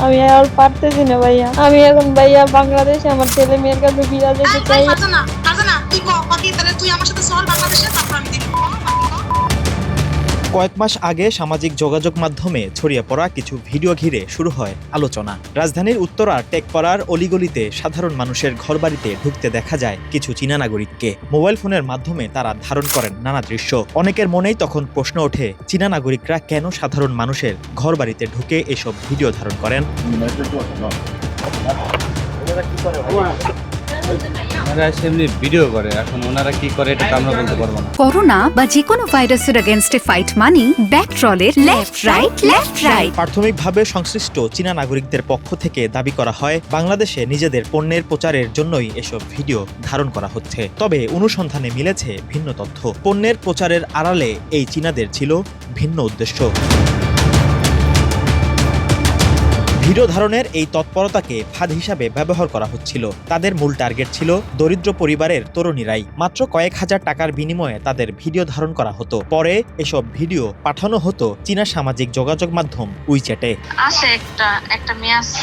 আমি আর পারতেছি না ভাইয়া। আমি এখন ভাইয়া বাংলাদেশে আমার ছেলে মেয়ের কাছে বিয়া যেতে চাই। কয়েক মাস আগে সামাজিক যোগাযোগ মাধ্যমে ছড়িয়ে পড়া কিছু ভিডিও ঘিরে শুরু হয় আলোচনা। রাজধানীর উত্তরার টেকপাড়ার অলিগলিতে সাধারণ মানুষের ঘরবাড়িতে ঢুকতে দেখা যায় কিছু চীনা নাগরিককে। মোবাইল ফোনের মাধ্যমে তারা ধারণ করেন নানা দৃশ্য। অনেকের মনেই তখন প্রশ্ন ওঠে, চীনা নাগরিকরা কেন সাধারণ মানুষের ঘরবাড়িতে ঢুকে এসব ভিডিও ধারণ করেন? ভিডিও করে, এখন ওনারা কি করে এটা আমরা বলতে পারবো না। করোনা বা যে কোনো ভাইরাসের এগেইনস্টে ফাইট মানি ব্যাকট্রলের লেফট রাইট। প্রাথমিকভাবে সংশ্লিষ্ট চীনা নাগরিকদের পক্ষ থেকে দাবি করা হয় বাংলাদেশে নিজেদের পণ্যের প্রচারের জন্যই এসব ভিডিও ধারণ করা হচ্ছে। তবে অনুসন্ধানে মিলেছে ভিন্ন তথ্য। পণ্যের প্রচারের আড়ালে এই চীনাদের ছিল ভিন্ন উদ্দেশ্য। ভিডিও ধারণের এই তৎপরতাকে ফাঁদ হিসাবে ব্যবহার করা হচ্ছিল। তাদের মূল টার্গেট ছিল দরিদ্র পরিবারের তরুণীরাই। মাত্র কয়েক হাজার টাকার বিনিময়ে তাদের ভিডিও ধারণ করা হতো। পরে এসব ভিডিও পাঠানো হতো চীনা সামাজিক যোগাযোগ মাধ্যম উইচ্যাটে। আছে একটা মেয়ে আছে,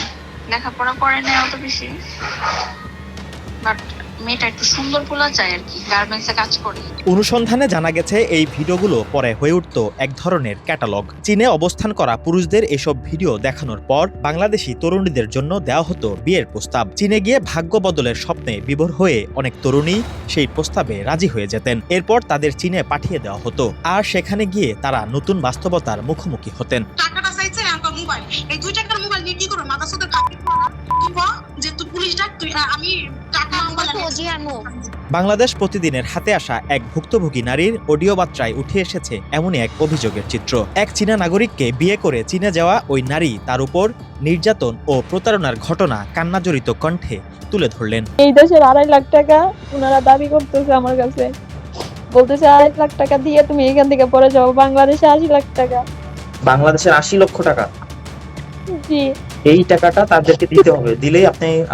লেখাপড়া করে না অত বেশি, বাট মেয়েটা একটু সুন্দর বলা যায় আর কি, গার্মেন্টসে কাজ করে। অনুসন্ধানে জানা গেছে এই ভিডিওগুলো পরে হয়ে উঠত এক ধরনের ক্যাটালগ। চীনে অবস্থান করা পুরুষদের এসব ভিডিও দেখানোর পর বাংলাদেশি তরুণীদের জন্য দেওয়া হতো বিয়ের প্রস্তাব। চীনে গিয়ে ভাগ্য বদলের স্বপ্নে বিভোর হয়ে অনেক তরুণী সেই প্রস্তাবে রাজি হয়ে যেতেন। এরপর তাদের চীনে পাঠিয়ে দেওয়া হতো, আর সেখানে গিয়ে তারা নতুন বাস্তবতার মুখোমুখি হতেন। টাকাটা চাইছে মোবাইল, এই 2 টাকার মোবাইল নিয়ে কি করবে? মাথা সুদের যে তুই পুলিশ ডাক, তুই আমি টাকা মোবাইল। বাংলাদেশ প্রতিদিনের হাতে আসা এক ভুক্তভোগী নারীর অডিও বার্তায় উঠে এসেছে এমনই এক অভিযোগের চিত্র। এক চীনা নাগরিককে বিয়ে করে চীনে যাওয়া ওই নারী তার উপর নির্যাতন ও প্রতারণার ঘটনা কান্নাজড়িত কণ্ঠে তুলে ধরলেন। এই দেশের 2.5 লাখ টাকা ওনারা দাবি করতেছে আমার কাছে, বলতেছে 2.5 লাখ টাকা দিয়ে তুমি এখান থেকে পরে যাও। বাংলাদেশে 80 লাখ টাকা। বাংলাদেশের 80 লক্ষ টাকা? জি এই টাকাটা তাদেরকে দিতে হবে, দিলেই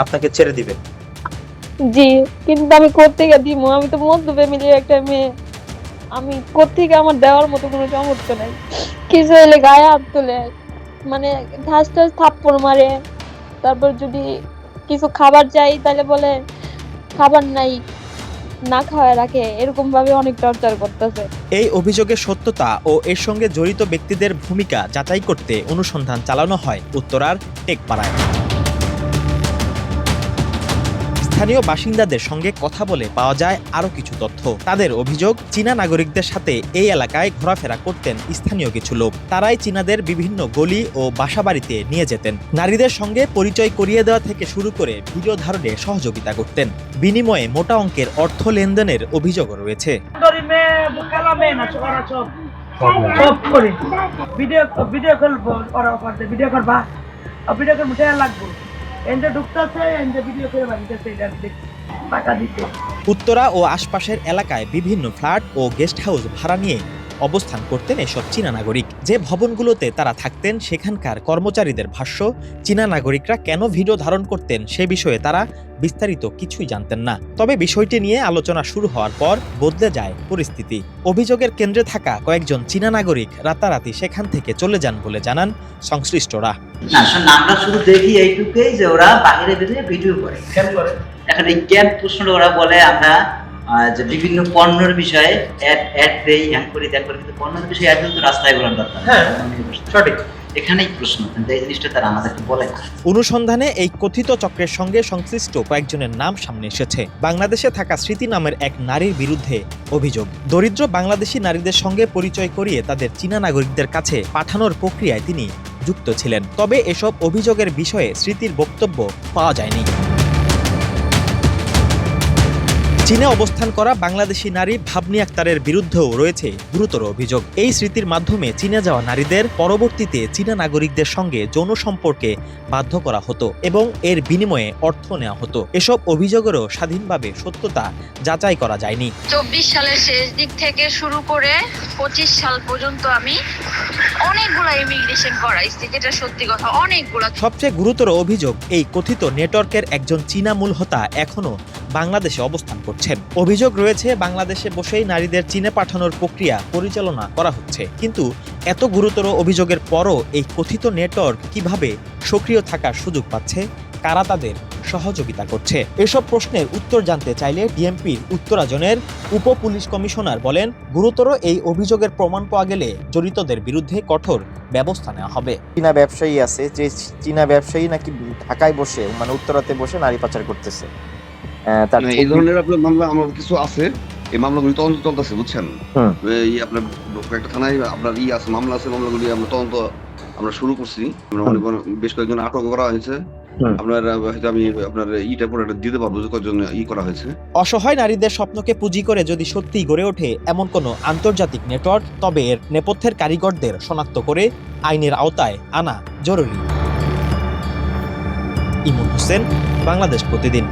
আপনাকে ছেড়ে দিবে। জি, কিন্তু আমি কোত্থেকে দিব? আমি তো মধ্য ফ্যামিলির একটা মেয়ে, আমি কোত্থেকে আমার দেওয়ার মতো কোনো সামর্থ্য নাই। কিছু হলে গায়ে হাত তোলে, মানে ঠাস ঠাস থাপ্পড় মারে। তারপর যদি কিছু খাবার চাই তাহলে বলে খাবার নাই, না খাওয়ায় রাখে। এরকম ভাবে অনেক টর্চার করতেছে। এই অভিযোগের সত্যতা ও এর সঙ্গে জড়িত ব্যক্তিদের ভূমিকা যাচাই করতে অনুসন্ধান চালানো হয় উত্তরার টেকপাড়ায়। স্থানীয় বাসিন্দাদের সঙ্গে কথা বলে পাওয়া যায় আরও কিছু তথ্য। তাদের অভিযোগ, চীনা নাগরিকদের সাথে এই এলাকায় ঘোরাফেরা করতেন স্থানীয় কিছু লোক। তারাই চীনাদের বিভিন্ন গলি ও বাসাবাড়িতে নিয়ে যেতেন। নারীদের সঙ্গে পরিচয় করিয়ে দেওয়া থেকে শুরু করে ভিডিও ধারণে সহযোগিতা করতেন। বিনিময়ে মোটা অঙ্কের অর্থ লেনদেনের অভিযোগও রয়েছে। উত্তরা ও আশপাশের এলাকায় বিভিন্ন ফ্ল্যাট ও গেস্ট হাউস ভাড়া নিয়ে অবস্থান করতেন এসব চীনা নাগরিক। যে ভবনগুলোতে তারা থাকতেন সেখানকার কর্মচারীদের ভাষ্য, চীনা নাগরিকরা কেন ভিডিও ধারণ করতেন সে বিষয়ে তারা বিস্তারিত কিছুই জানতেন না। তবে বিষয়টি নিয়ে আলোচনা শুরু হওয়ার পর বদলে যায় পরিস্থিতি। অভিযোগের কেন্দ্রে থাকা কয়েকজন চীনা নাগরিক রাতারাতি সেখান থেকে চলে যান বলে জানান সংশ্লিষ্টরা। আমরা শুধু দেখি এইটুকুই যে ওরা বাইরে বেরিয়ে ভিডিও করে। এখন এই ক্যাম্প প্রশ্নটা ওরা বলে আমরা যে বিভিন্ন পণ্যের বিষয়ে অ্যাড দেই, হ্যাং করি, দেখ করি, কিন্তু পণ্যের বিষয়ে অ্যাড তো রাস্তায় বলার দরকার। হ্যাঁ সঠিক, এখানেই প্রশ্ন, কিন্তু এই জিনিসটা তারা আমাদেরকে বলে না। অনুসন্ধানে এই কথিত চক্রের সঙ্গে সংশ্লিষ্ট কয়েকজনের নাম সামনে এসেছে। বাংলাদেশে থাকা স্মৃতি নামের এক নারীর বিরুদ্ধে অভিযোগ, দরিদ্র বাংলাদেশি নারীদের সঙ্গে পরিচয় করিয়ে তাদের চীনা নাগরিকদের কাছে পাঠানোর প্রক্রিয়ায় তিনি যুক্ত ছিলেন। তবে এসব অভিযোগের বিষয়ে স্মৃতির বক্তব্য পাওয়া যায়নি। চীনে অবস্থান করা বাংলাদেশি নারী ভাবনী আক্তারের বিরুদ্ধেও রয়েছে গুরুতর অভিযোগ। এই স্মৃতির মাধ্যমে চীনে যাওয়া নারীদের পরবর্তীতে চীনা নাগরিকদের সঙ্গে যৌন সম্পর্কে বাধ্য করা হতো এবং এর বিনিময়ে অর্থ নেওয়া হতো। এসব অভিযোগেরও স্বাধীনভাবে সত্যতা যাচাই করা যায়নি। 24 সালের শেষ দিক থেকে শুরু করে 25 সাল পর্যন্ত আমি অনেকগুলা ইমিগ্রেশন করাইছি, যেটা সত্যি কথা, অনেকগুলা। সবচেয়ে গুরুতর অভিযোগ, এই কথিত নেটওয়ার্কের একজন চীনা মূল হোতা এখনো বাংলাদেশে অবস্থান করছেন। করছেন। অভিযোগ রয়েছে বাংলাদেশে বসেই নারীদের চীনে পাঠানোর প্রক্রিয়া পরিচালনা করা হচ্ছে। কিন্তু এত গুরুতর অভিযোগের পরও এই কথিত নেটওয়ার্ক কিভাবে সক্রিয় থাকার সুযোগ পাচ্ছে, কারা তাদের সহযোগিতা করছে? এসব প্রশ্নের উত্তর জানতে চাইলে ডিএমপির উত্তরা জোনের উপ পুলিশ কমিশনার বলেন, গুরুতর এই অভিযোগের প্রমাণ পাওয়া গেলে জড়িতদের বিরুদ্ধে কঠোর ব্যবস্থা নেওয়া হবে। চীনা ব্যবসায়ী আছে, যে চীনা ব্যবসায়ী নাকি ঢাকায় বসে মানে উত্তরাতে বসে নারী পাচার করতেছে। তার এই ধরনের আপনার মামলা আমার কিছু আছে, এই মামলাগুলি তদন্ত চলতেছে, বুঝছেন? হুম। এই আপনার একটা থানায় আপনার আছে, মামলা আছে, মামলাগুলি আমরা তদন্ত আমরা শুরু করছি। আমরা মনে করেন বেশ কয়েকজন আটক করা হয়েছে। আপনার হয়তো আমি আপনার ইটা পরে দিতে পারবো যে কয়েকজন করা হয়েছে। অসহায় নারীদের স্বপ্নকে পুঁজি করে যদি সত্যিই গড়ে ওঠে এমন কোনো আন্তর্জাতিক নেটওয়ার্ক, তবে এর নেপথ্যের কারিগরদের শনাক্ত করে আইনের আওতায় আনা জরুরি। ইমন হোসেন, বাংলাদেশ প্রতিদিন।